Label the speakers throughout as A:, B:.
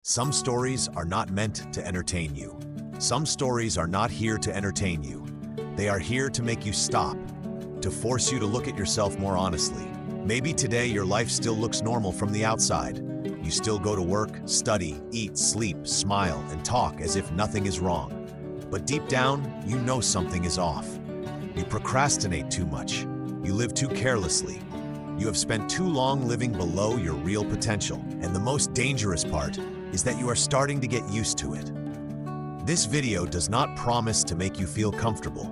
A: Some stories are not meant to entertain you. Some stories are not here to entertain you. They are here to make you stop, to force you to look at yourself more honestly. Maybe today your life still looks normal from the outside. You still go to work, study, eat, sleep, smile, and talk as if nothing is wrong. But deep down, you know something is off. You procrastinate too much. You live too carelessly. You have spent too long living below your real potential. And the most dangerous part is that you are starting to get used to it. This video does not promise to make you feel comfortable,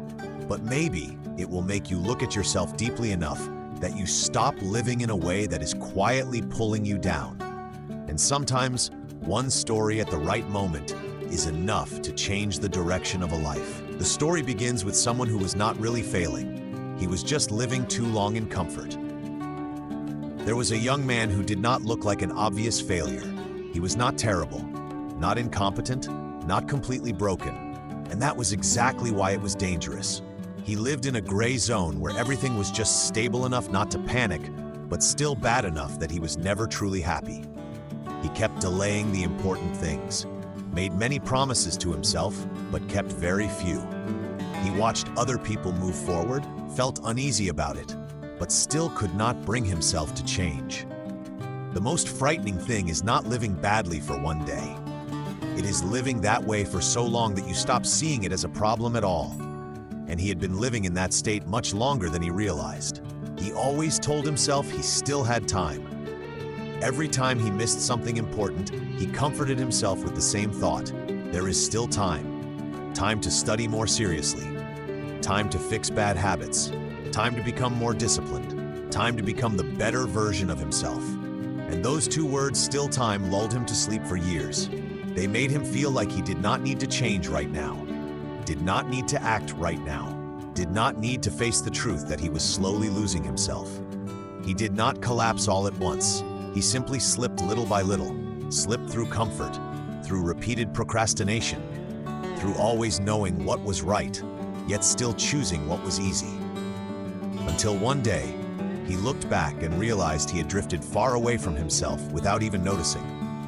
A: but maybe it will make you look at yourself deeply enough that you stop living in a way that is quietly pulling you down. And sometimes, one story at the right moment is enough to change the direction of a life. The story begins with someone who was not really failing. He was just living too long in comfort. There was a young man who did not look like an obvious failure. He was not terrible, not incompetent, not completely broken. And that was exactly why it was dangerous. He lived in a gray zone where everything was just stable enough not to panic, but still bad enough that he was never truly happy. He kept delaying the important things, made many promises to himself, but kept very few. He watched other people move forward, felt uneasy about it, but still could not bring himself to change. The most frightening thing is not living badly for one day. It is living that way for so long that you stop seeing it as a problem at all. And he had been living in that state much longer than he realized. He always told himself he still had time. Every time he missed something important, he comforted himself with the same thought: there is still time. Time to study more seriously. Time to fix bad habits. Time to become more disciplined. Time to become the better version of himself. And those two words, still time, lulled him to sleep for years. They made him feel like he did not need to change right now, did not need to act right now, did not need to face the truth that he was slowly losing himself. He did not collapse all at once. He simply slipped little by little, slipped through comfort, through repeated procrastination, through always knowing what was right, yet still choosing what was easy. Until one day, he looked back and realized he had drifted far away from himself without even noticing.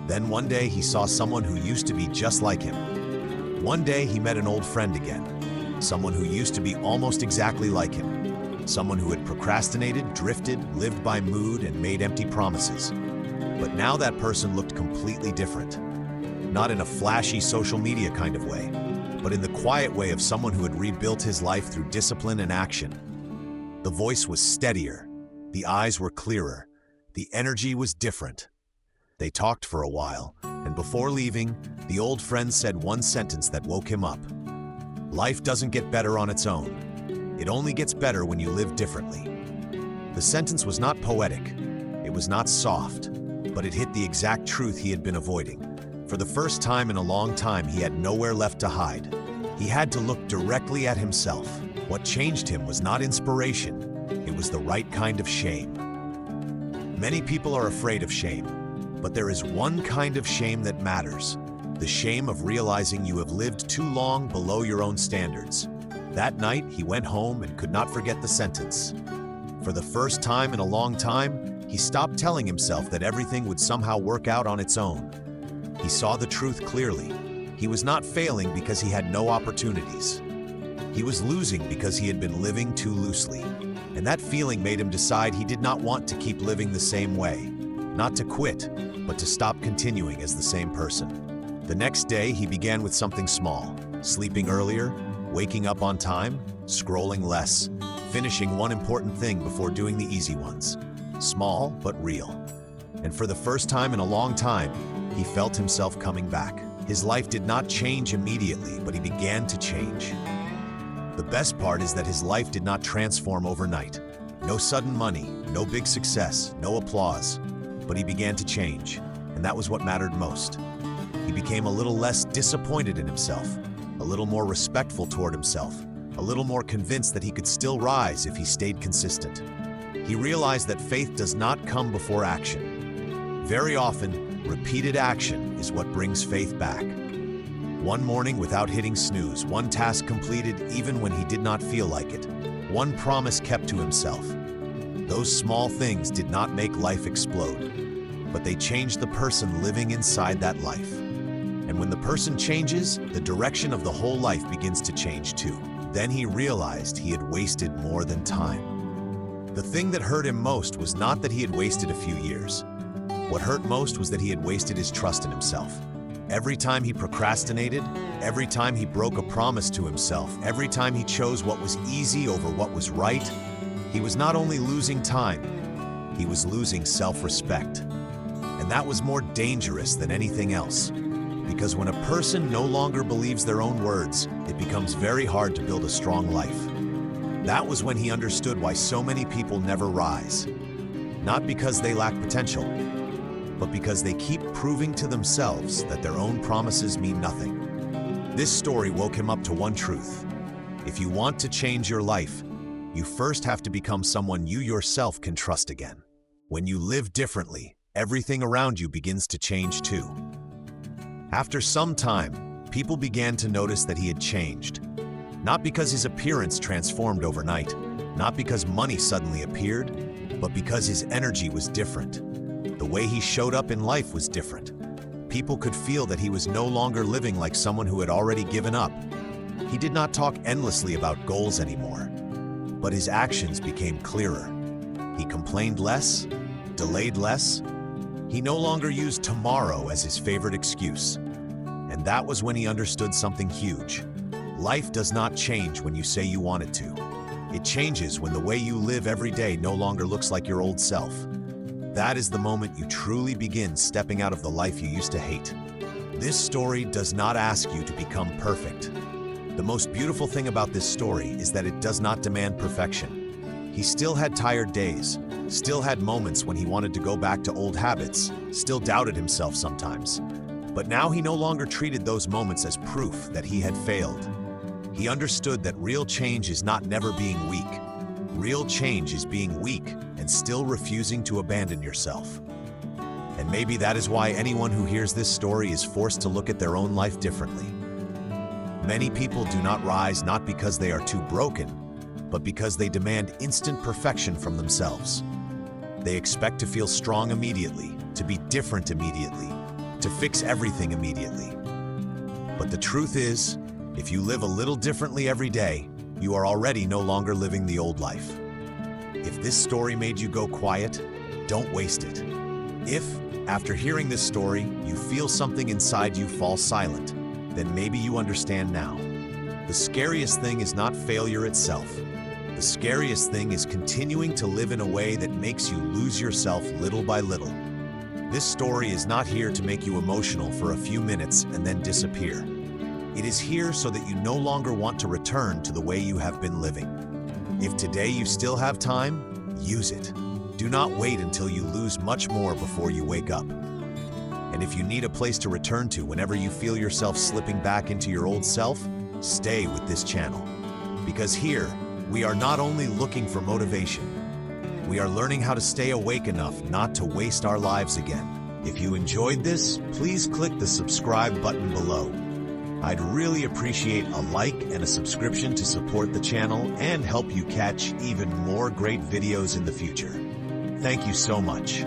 A: Then one day he saw someone who used to be just like him. One day he met an old friend again, someone who used to be almost exactly like him, someone who had procrastinated, drifted, lived by mood, and made empty promises. But now that person looked completely different. Not in a flashy social media kind of way, but in the quiet way of someone who had rebuilt his life through discipline and action. The voice was steadier. The eyes were clearer. The energy was different. They talked for a while, and before leaving, the old friend said one sentence that woke him up. Life doesn't get better on its own. It only gets better when you live differently. The sentence was not poetic. It was not soft, but it hit the exact truth he had been avoiding. For the first time in a long time, he had nowhere left to hide. He had to look directly at himself. What changed him was not inspiration. It was the right kind of shame. Many people are afraid of shame, but there is one kind of shame that matters. The shame of realizing you have lived too long below your own standards. That night, he went home and could not forget the sentence. For the first time in a long time, he stopped telling himself that everything would somehow work out on its own. He saw the truth clearly. He was not failing because he had no opportunities. He was losing because he had been living too loosely. And that feeling made him decide he did not want to keep living the same way. Not to quit, but to stop continuing as the same person. The next day, he began with something small: sleeping earlier, waking up on time, scrolling less, finishing one important thing before doing the easy ones. Small, but real. And for the first time in a long time, he felt himself coming back. His life did not change immediately, but he began to change. The best part is that his life did not transform overnight. No sudden money, no big success, no applause. But he began to change, and that was what mattered most. He became a little less disappointed in himself, a little more respectful toward himself, a little more convinced that he could still rise if he stayed consistent. He realized that faith does not come before action. Very often, repeated action is what brings faith back. One morning without hitting snooze, one task completed even when he did not feel like it, one promise kept to himself. Those small things did not make life explode, but they change the person living inside that life. And when the person changes, the direction of the whole life begins to change too. Then he realized he had wasted more than time. The thing that hurt him most was not that he had wasted a few years. What hurt most was that he had wasted his trust in himself. Every time he procrastinated, every time he broke a promise to himself, every time he chose what was easy over what was right, he was not only losing time, he was losing self-respect. And that was more dangerous than anything else. Because when a person no longer believes their own words, it becomes very hard to build a strong life. That was when he understood why so many people never rise. Not because they lack potential, but because they keep proving to themselves that their own promises mean nothing. This story woke him up to one truth. If you want to change your life, you first have to become someone you yourself can trust again. When you live differently, everything around you begins to change too. After some time, people began to notice that he had changed. Not because his appearance transformed overnight, not because money suddenly appeared, but because his energy was different. The way he showed up in life was different. People could feel that he was no longer living like someone who had already given up. He did not talk endlessly about goals anymore, but his actions became clearer. He complained less, delayed less. He no longer used tomorrow as his favorite excuse. And that was when he understood something huge. Life does not change when you say you want it to. It changes when the way you live every day no longer looks like your old self. That is the moment you truly begin stepping out of the life you used to hate. This story does not ask you to become perfect. The most beautiful thing about this story is that it does not demand perfection. He still had tired days, still had moments when he wanted to go back to old habits, still doubted himself sometimes. But now he no longer treated those moments as proof that he had failed. He understood that real change is not never being weak. Real change is being weak and still refusing to abandon yourself. And maybe that is why anyone who hears this story is forced to look at their own life differently. Many people do not rise not because they are too broken, but because they demand instant perfection from themselves. They expect to feel strong immediately, to be different immediately, to fix everything immediately. But the truth is, if you live a little differently every day, you are already no longer living the old life. If this story made you go quiet, don't waste it. If, after hearing this story, you feel something inside you fall silent, then maybe you understand now. The scariest thing is not failure itself. The scariest thing is continuing to live in a way that makes you lose yourself little by little. This story is not here to make you emotional for a few minutes and then disappear. It is here so that you no longer want to return to the way you have been living. If today you still have time, use it. Do not wait until you lose much more before you wake up. And if you need a place to return to whenever you feel yourself slipping back into your old self, stay with this channel. Because here, we are not only looking for motivation, we are learning how to stay awake enough not to waste our lives again. If you enjoyed this, please click the subscribe button below. I'd really appreciate a like and a subscription to support the channel and help you catch even more great videos in the future. Thank you so much.